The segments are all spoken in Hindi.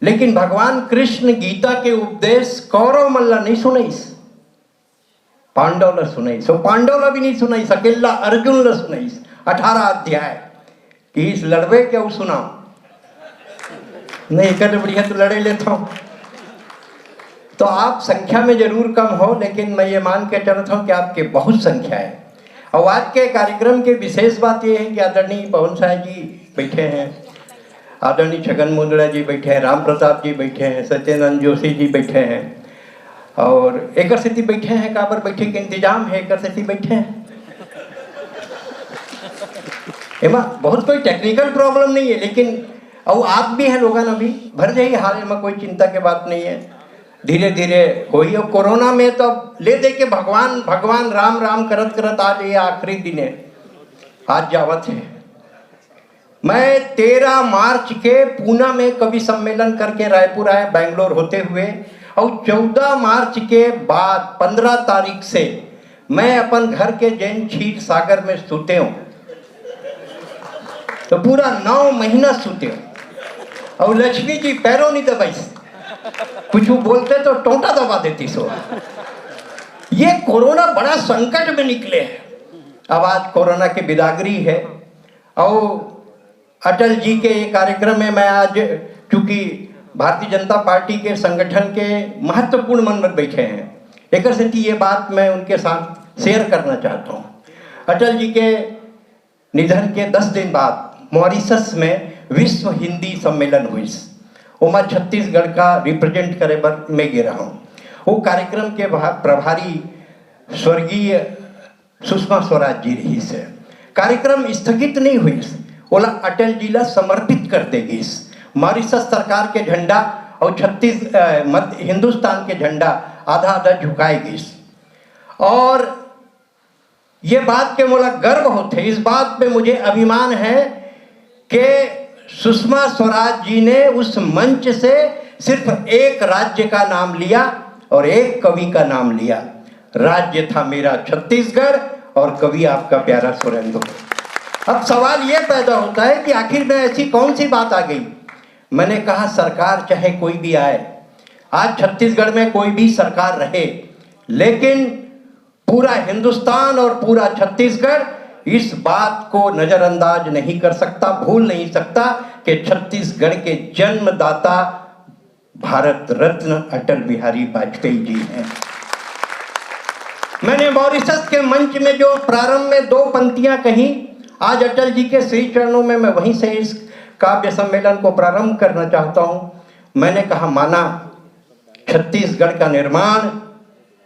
लेकिन भगवान कृष्ण गीता के उपदेश कौरव मल्ला नहीं सुनाईस, पांडव ला सुनाईस। पांडव ला भी नहीं सुनाईस, अकेला अर्जुन ला सुनाईस। 18 अध्याय कि इस लड़वे क्या सुनाओ, नहीं कर बढ़िया तो लड़े लेता हूं। तो आप संख्या में जरूर कम हो, लेकिन मैं ये मान के चलता हूं कि आपके बहुत संख्या है। और आज के कार्यक्रम की विशेष बात यह है कि आदरणीय पवन साह जी बैठे हैं, आदरणीय छगन मुंदड़ा जी बैठे हैं, राम प्रताप जी बैठे हैं, सत्येंद्र जोशी जी बैठे हैं, और एकर स्थिति बैठे हैं। काबर बैठे के इंतजाम है, एकर स्थिति बैठे हैं। एमा बहुत कोई टेक्निकल प्रॉब्लम नहीं है, लेकिन और आप भी हैं लोगन अभी भर जाइए हाल में, कोई चिंता की बात नहीं है, धीरे धीरे होई। और कोरोना में तो ले दे के भगवान भगवान राम राम करत करत आज ये आखिरी दिन है, आज जावत है। मैं 13 मार्च के पूना में कवि सम्मेलन करके रायपुर आया बेंगलोर होते हुए, और 14 मार्च के बाद 15 तारीख से मैं अपन घर के जैन क्षीर सागर में सूते हूँ। तो पूरा 9 महीना सूते हूँ। और लक्ष्मी जी पैरों नहीं दबाई, कुछ बोलते तो टोंटा दबा देती सो। ये कोरोना बड़ा संकट में निकले है। अब आज कोरोना की बिदागरी है, और अटल जी के कार्यक्रम में मैं आज, चूंकि भारतीय जनता पार्टी के संगठन के महत्वपूर्ण मन में बैठे हैं, एक स्थिति ये बात मैं उनके साथ शेयर करना चाहता हूँ। अटल जी के निधन के 10 दिन बाद मॉरिशस में विश्व हिंदी सम्मेलन हुई। वो मैं छत्तीसगढ़ का रिप्रेजेंट करे बर मैं गिरा हूँ। वो कार्यक्रम के प्रभारी स्वर्गीय सुषमा स्वराज जी रही से। कार्यक्रम स्थगित नहीं हुई, बोला अटल जी ला समर्पित कर देगी। मॉरिशस सरकार के झंडा और हिंदुस्तान के झंडा आधा आधा झुकाएगी। और ये बात के मोला गर्व होते, इस बात पे मुझे अभिमान है कि सुषमा स्वराज जी ने उस मंच से सिर्फ एक राज्य का नाम लिया और एक कवि का नाम लिया। राज्य था मेरा छत्तीसगढ़ और कवि आपका प्यारा सुरेंद्र। अब सवाल ये पैदा होता है कि आखिर में ऐसी कौन सी बात आ गई। मैंने कहा सरकार चाहे कोई भी आए, आज छत्तीसगढ़ में कोई भी सरकार रहे, लेकिन पूरा हिंदुस्तान और पूरा छत्तीसगढ़ इस बात को नजरअंदाज नहीं कर सकता, भूल नहीं सकता कि छत्तीसगढ़ के जन्मदाता भारत रत्न अटल बिहारी वाजपेयी जी हैं। मैंने मॉरिशस के मंच में जो प्रारंभ में 2 पंक्तियां कही, आज अटल जी के श्री चरणों में मैं वहीं से इस काव्य सम्मेलन को प्रारंभ करना चाहता हूं। मैंने कहा, माना छत्तीसगढ़ का निर्माण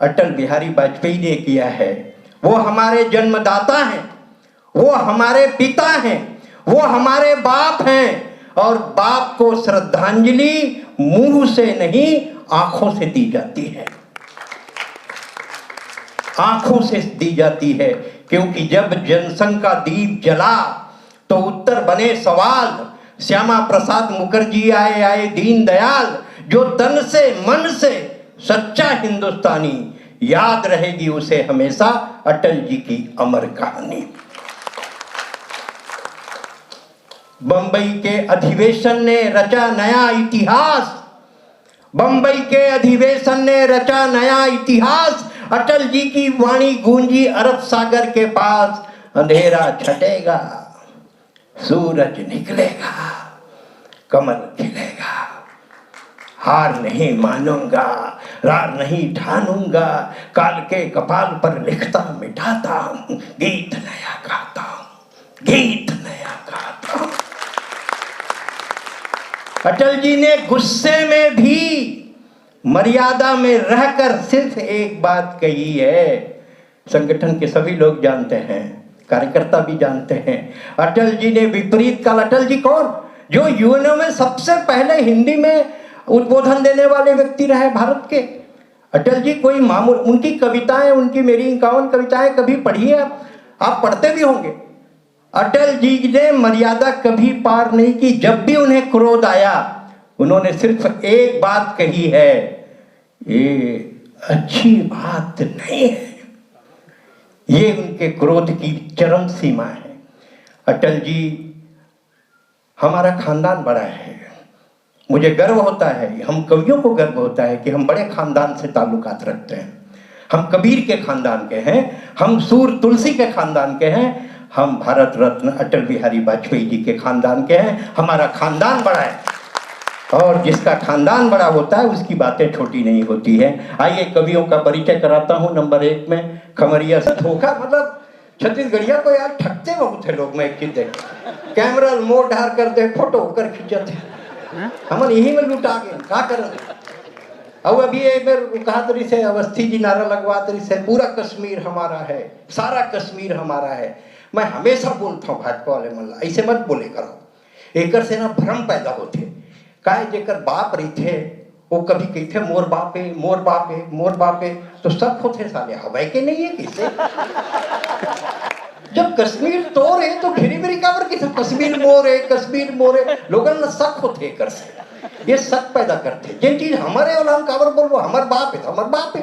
अटल बिहारी वाजपेयी ने किया है। वो हमारे जन्मदाता हैं, वो हमारे पिता हैं, वो हमारे बाप हैं, और बाप को श्रद्धांजलि मुंह से नहीं आंखों से दी जाती है, आंखों से दी जाती है। क्योंकि जब जनसंघ का दीप जला तो उत्तर बने सवाल, श्यामा प्रसाद मुखर्जी आए दीन दयाल, जो तन से मन से सच्चा हिंदुस्तानी, याद रहेगी उसे हमेशा अटल जी की अमर कहानी। बंबई के अधिवेशन ने रचा नया इतिहास, बंबई के अधिवेशन ने रचा नया इतिहास। अटल जी की वाणी गूंजी अरब सागर के पास, अंधेरा छटेगा, सूरज निकलेगा, कमल खिलेगा, हार नहीं मानूंगा, रार नहीं ठानूंगा, काल के कपाल पर लिखता मिटाता हूं, गीत नया गाता हूं, गीत नया गाता हूं। अटल जी ने गुस्से में भी मर्यादा में रहकर सिर्फ एक बात कही है, संगठन के सभी लोग जानते हैं, कार्यकर्ता भी जानते हैं। अटल जी ने विपरीत काल, अटल जी कौन, जो यूएनओ में सबसे पहले हिंदी में उद्बोधन देने वाले व्यक्ति रहे भारत के। अटल जी कोई मामूल, उनकी कविताएं, उनकी मेरी 51 कविताएं कभी पढ़ी है आप पढ़ते भी होंगे। अटल जी ने मर्यादा कभी पार नहीं की। जब भी उन्हें क्रोध आया, उन्होंने सिर्फ एक बात कही है, ये अच्छी बात नहीं है। ये उनके क्रोध की चरम सीमा है। अटल जी, हमारा खानदान बड़ा है, मुझे गर्व होता है, हम कवियों को गर्व होता है कि हम बड़े खानदान से ताल्लुकात रखते हैं। हम कबीर के खानदान के हैं, हम सूर तुलसी के खानदान के हैं, हम भारत रत्न अटल बिहारी वाजपेयी जी के खानदान के हैं। हमारा खानदान बड़ा है, और जिसका खानदान बड़ा होता है उसकी बातें छोटी नहीं होती है। आइए कवियों का परिचय कराता हूँ। नंबर 1 में खमरिया से धोखा, मतलब छत्तीसगढ़िया को यार ठगते बहुत है लोग। मैं एक चीज देख, कैमरा मोड़ ढार करते, फोटो होकर खिंचते, हम यही में लुटा गए, क्या कर। अब अभी कहा तरी से अवस्थी जी नारा लगवा तरी से पूरा कश्मीर हमारा है, सारा कश्मीर हमारा है। मैं हमेशा बोलता हूँ भाजपा वाले मल्ला ऐसे मत बोले करो, एकर से ना भ्रम पैदा होते। काहे जेकर बाप रही थे वो कभी कहते मोर बाप है, मोर बाप है, मोर बाप है, तो सब होते साले हवाई के नहीं है किसे। जब कश्मीर तोर है तो फिर मेरी काबर किसे कश्मीर मोर है, कश्मीर मोर है, लोगों ने शक होते कर से, ये शक पैदा करते। जिन चीज हमारे वाला हम काबर बोलो हमार बाप है तो हमार बाप है,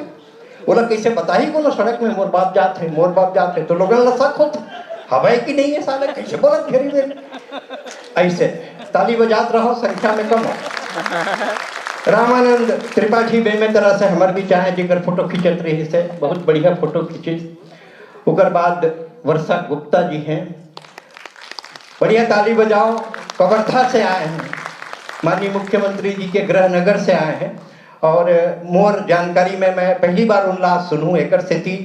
बोला कैसे बता ही को ना सड़क में मोर बाप जाते हैं, मोर बाप जाते, तो लोगों ने शक होते हवाई की नहीं है साले, कैसे बोला घेरी मेरी। ऐसे ताली बजात रहो, संख्या में कम हो। रामानंद त्रिपाठी बेमे तरह से हमारे भी चाहे जिकर फोटो खींचत रही से, बहुत बढ़िया फोटो खींची। उकर बाद वर्षा गुप्ता जी हैं, बढ़िया ताली बजाओ। कवर्धा से आए हैं, माननीय मुख्यमंत्री जी के गृह नगर से आए हैं। और मोर जानकारी में मैं पहली बार उल्लास सुनूं एकर से थी,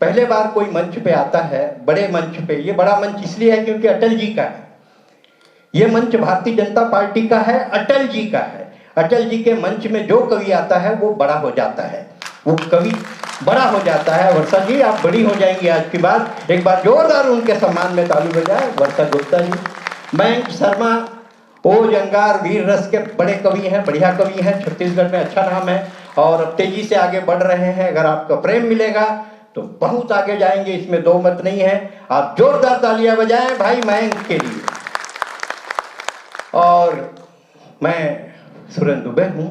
पहले बार कोई मंच पे आता है, बड़े मंच पे। ये बड़ा मंच इसलिए है क्योंकि अटल जी का है, ये मंच भारतीय जनता पार्टी का है, अटल जी का है। अटल जी के मंच में जो कवि आता है वो बड़ा हो जाता है, वो कवि बड़ा हो जाता है। वर्षा जी आप बड़ी हो जाएंगी आज के बाद, एक बार जोरदार उनके सम्मान में ताली बजाए। वर्षा गुप्ता जी, मयंक शर्मा, ओज अंगार वीर रस के बड़े कवि हैं, बढ़िया कवि हैं, छत्तीसगढ़ में अच्छा नाम है और अब तेजी से आगे बढ़ रहे हैं। अगर आपका प्रेम मिलेगा तो बहुत आगे जाएंगे, इसमें दो मत नहीं है। आप जोरदार तालियां बजाएं भाई मयंक के लिए। और मैं सुरेंद्र दुबे हूँ,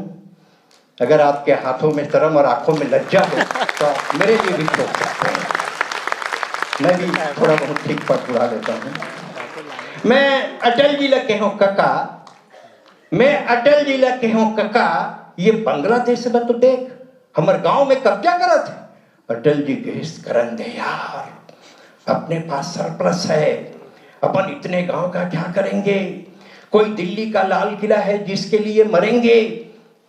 अगर आपके हाथों में शर्म और आंखों में लज्जा हो तो मेरे लिए भी सोच सकते हैं, मैं भी थोड़ा बहुत ठीक पर बुरा लेता हूँ। मैं अटल जी लगे हूँ कका, मैं अटल जी लगे हूँ कका, ये बांग्लादेश में तो देख हमारे गांव में कब्जा करा थे। अटल जी के इस करन दे यार, अपने पास सरप्लस है, अपन इतने गांव का क्या करेंगे। कोई दिल्ली का लाल किला है जिसके लिए मरेंगे,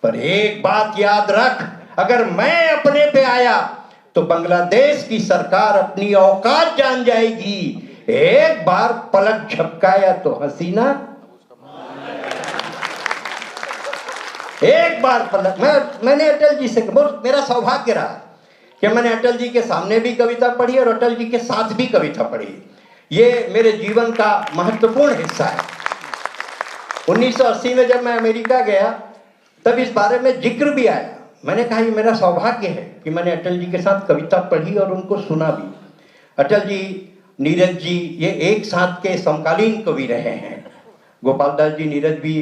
पर एक बात याद रख, अगर मैं अपने पे आया तो बांग्लादेश की सरकार अपनी औकात जान जाएगी। एक बार पलक झपकाया तो हसीना, एक बार पलक। मैंने अटल जी से, मेरा सौभाग्य रहा कि मैंने अटल जी के सामने भी कविता पढ़ी और अटल जी के साथ भी कविता पढ़ी। ये मेरे जीवन का महत्वपूर्ण हिस्सा है। 1980 में जब मैं अमेरिका गया तब इस बारे में जिक्र भी आया। मैंने कहा ये मेरा सौभाग्य है कि मैंने अटल जी के साथ कविता पढ़ी और उनको सुना भी। अटल जी, नीरज जी, ये एक साथ के समकालीन कवि रहे हैं। गोपाल दास जी, नीरज भी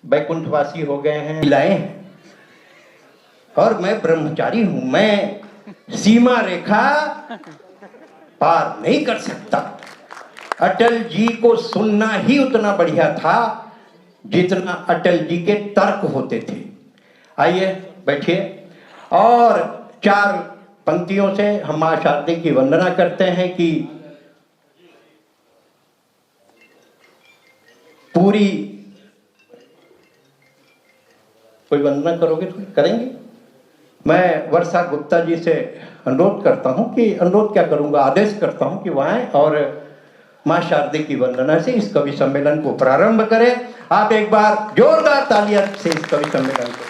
बैकुंठवासी हो गए हैं, लाए हैं। और मैं ब्रह्मचारी हूं, मैं सीमा रेखा पार नहीं कर सकता। अटल जी को सुनना ही उतना बढ़िया था जितना अटल जी के तर्क होते थे। आइए बैठिए और 4 पंक्तियों से हम मां शारदे की वंदना करते हैं कि पूरी। कोई वंदना करोगे तो करेंगे। मैं वर्षा गुप्ता जी से अनुरोध करता हूं कि, अनुरोध क्या करूंगा, आदेश करता हूं कि वहां और मां शारदे की वंदना से इस कवि सम्मेलन को प्रारंभ करें। आप एक बार जोरदार तालियां से इस कवि सम्मेलन को